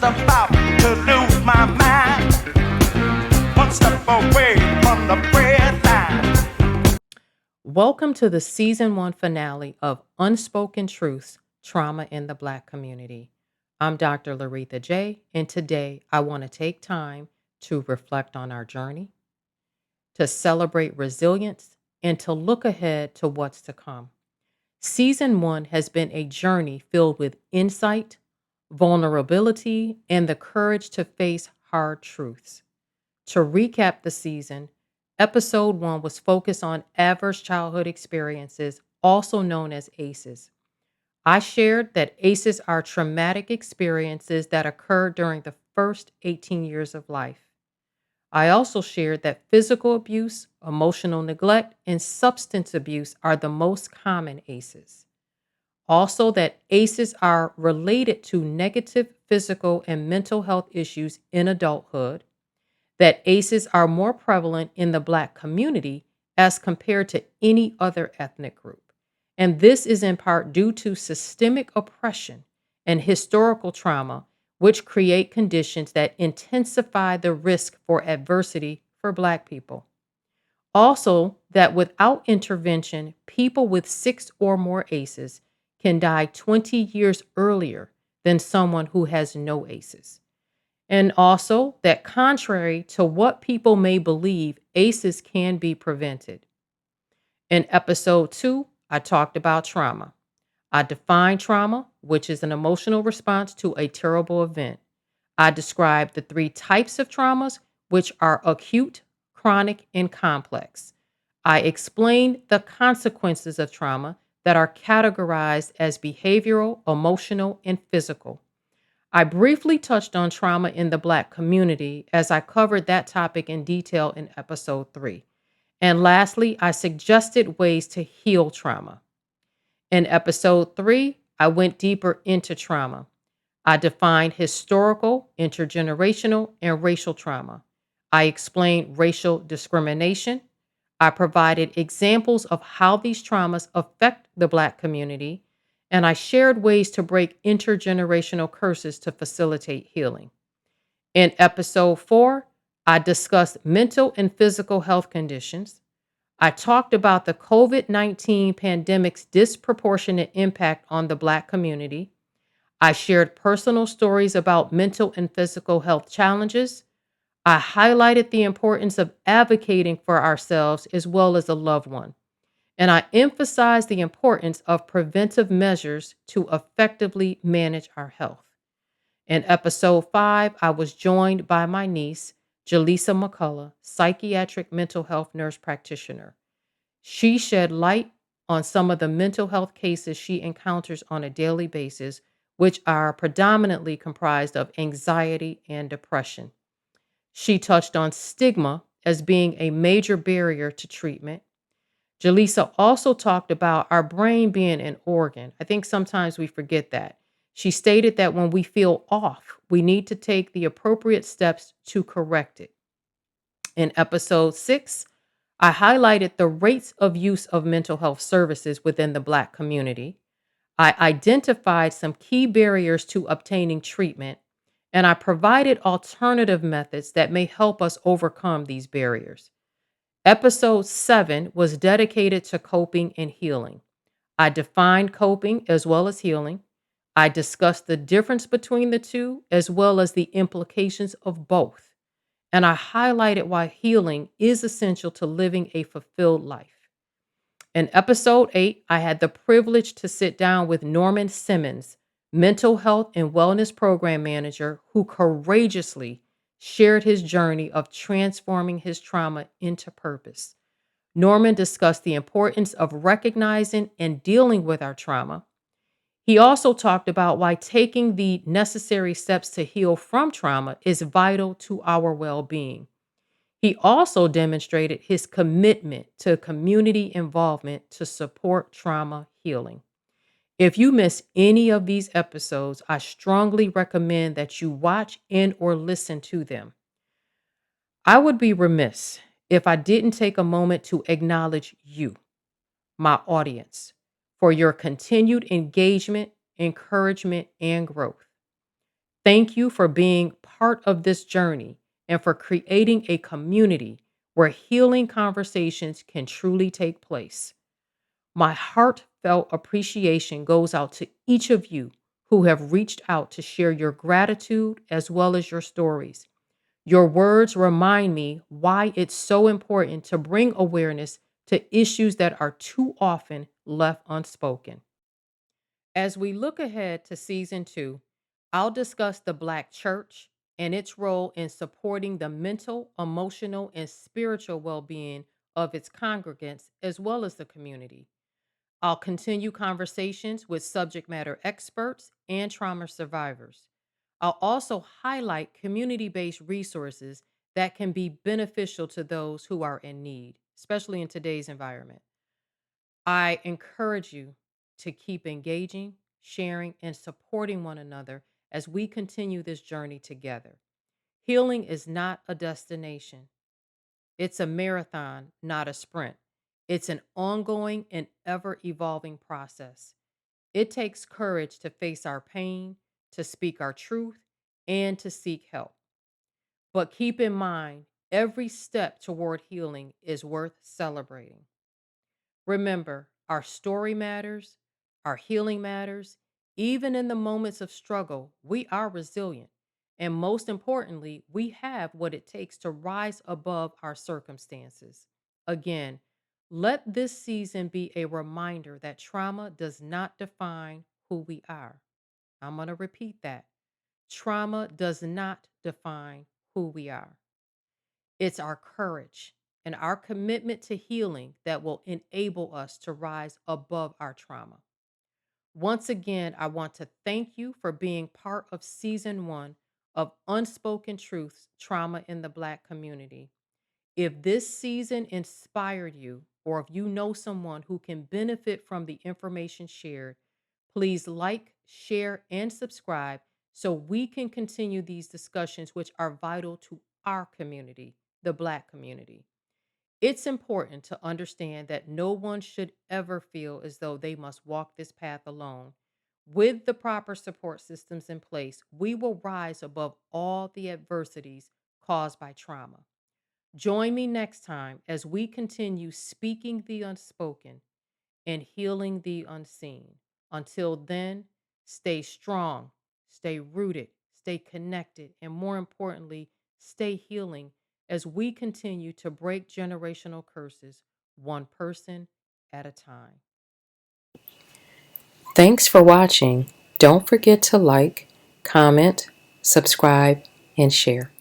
about to lose my mind. One step away from the red line. Welcome to the season one finale of Unspoken Truths Trauma in the Black Community. I'm Dr. Laretha J., and today I want to take time to reflect on our journey, to celebrate resilience, and to look ahead to what's to come. Season one has been a journey filled with insight, vulnerability, and the courage to face hard truths. To recap the season, episode one was focused on adverse childhood experiences, also known as ACEs. I shared that ACEs are traumatic experiences that occur during the first 18 years of life. I also shared that physical abuse, emotional neglect, and substance abuse are the most common ACEs. Also, that ACEs are related to negative physical and mental health issues in adulthood, that ACEs are more prevalent in the Black community as compared to any other ethnic group. And this is in part due to systemic oppression and historical trauma, which create conditions that intensify the risk for adversity for Black people. Also, that without intervention, people with 6 or more ACEs can die 20 years earlier than someone who has no ACEs. And also that contrary to what people may believe, ACEs can be prevented. In episode two, I talked about trauma. I defined trauma, which is an emotional response to a terrible event. I described the 3 types of traumas, which are acute, chronic, and complex. I explained the consequences of trauma that are categorized as behavioral, emotional, and physical. I briefly touched on trauma in the Black community as I covered that topic in detail in episode 3. And lastly, I suggested ways to heal trauma. In episode 3, I went deeper into trauma. I defined historical, intergenerational, and racial trauma. I explained racial discrimination. I provided examples of how these traumas affect the Black community, and I shared ways to break intergenerational curses to facilitate healing. In episode 4, I discussed mental and physical health conditions. I talked about the COVID-19 pandemic's disproportionate impact on the Black community. I shared personal stories about mental and physical health challenges. I highlighted the importance of advocating for ourselves as well as a loved one. And I emphasized the importance of preventive measures to effectively manage our health. In episode 5, I was joined by my niece, Jaleesa McCullough, psychiatric mental health nurse practitioner. She shed light on some of the mental health cases she encounters on a daily basis, which are predominantly comprised of anxiety and depression. She touched on stigma as being a major barrier to treatment. Jaleesa also talked about our brain being an organ. I think sometimes we forget that. She stated that when we feel off, we need to take the appropriate steps to correct it. In episode 6, I highlighted the rates of use of mental health services within the Black community. I identified some key barriers to obtaining treatment, and I provided alternative methods that may help us overcome these barriers. Episode 7 was dedicated to coping and healing. I defined coping as well as healing. I discussed the difference between the two as well as the implications of both. And I highlighted why healing is essential to living a fulfilled life. In episode 8, I had the privilege to sit down with Norman Simmons, mental health and wellness program manager, who courageously shared his journey of transforming his trauma into purpose. Norman discussed the importance of recognizing and dealing with our trauma. He also talked about why taking the necessary steps to heal from trauma is vital to our well being. He also demonstrated his commitment to community involvement to support trauma healing. If you miss any of these episodes, I strongly recommend that you watch and or listen to them. I would be remiss if I didn't take a moment to acknowledge you, my audience, for your continued engagement, encouragement, and growth. Thank you for being part of this journey and for creating a community where healing conversations can truly take place. My heartfelt appreciation goes out to each of you who have reached out to share your gratitude as well as your stories. Your words remind me why it's so important to bring awareness to issues that are too often left unspoken. As we look ahead to season two, I'll discuss the Black church and its role in supporting the mental, emotional, and spiritual well being of its congregants as well as the community. I'll continue conversations with subject matter experts and trauma survivors. I'll also highlight community based resources that can be beneficial to those who are in need, especially in today's environment. I encourage you to keep engaging, sharing, and supporting one another as we continue this journey together. Healing is not a destination, it's a marathon, not a sprint. It's an ongoing and ever evolving process. It takes courage to face our pain, to speak our truth, and to seek help. But keep in mind, every step toward healing is worth celebrating. Remember, our story matters, our healing matters. Even in the moments of struggle, we are resilient. And most importantly, we have what it takes to rise above our circumstances. Again, let this season be a reminder that trauma does not define who we are. I'm going to repeat that. Trauma does not define who we are. It's our courage and our commitment to healing that will enable us to rise above our trauma. Once again, I want to thank you for being part of season one of Unspoken Truths Trauma in the Black Community. If this season inspired you, or if you know someone who can benefit from the information shared, please like, share, and subscribe so we can continue these discussions, which are vital to our community, the Black community. It's important to understand that no one should ever feel as though they must walk this path alone. With the proper support systems in place, we will rise above all the adversities caused by trauma. Join me next time as we continue speaking the unspoken and healing the unseen. Until then, stay strong, stay rooted, stay connected, and more importantly, stay healing as we continue to break generational curses one person at a time. Thanks for watching. Don't forget to like, comment, subscribe, and share.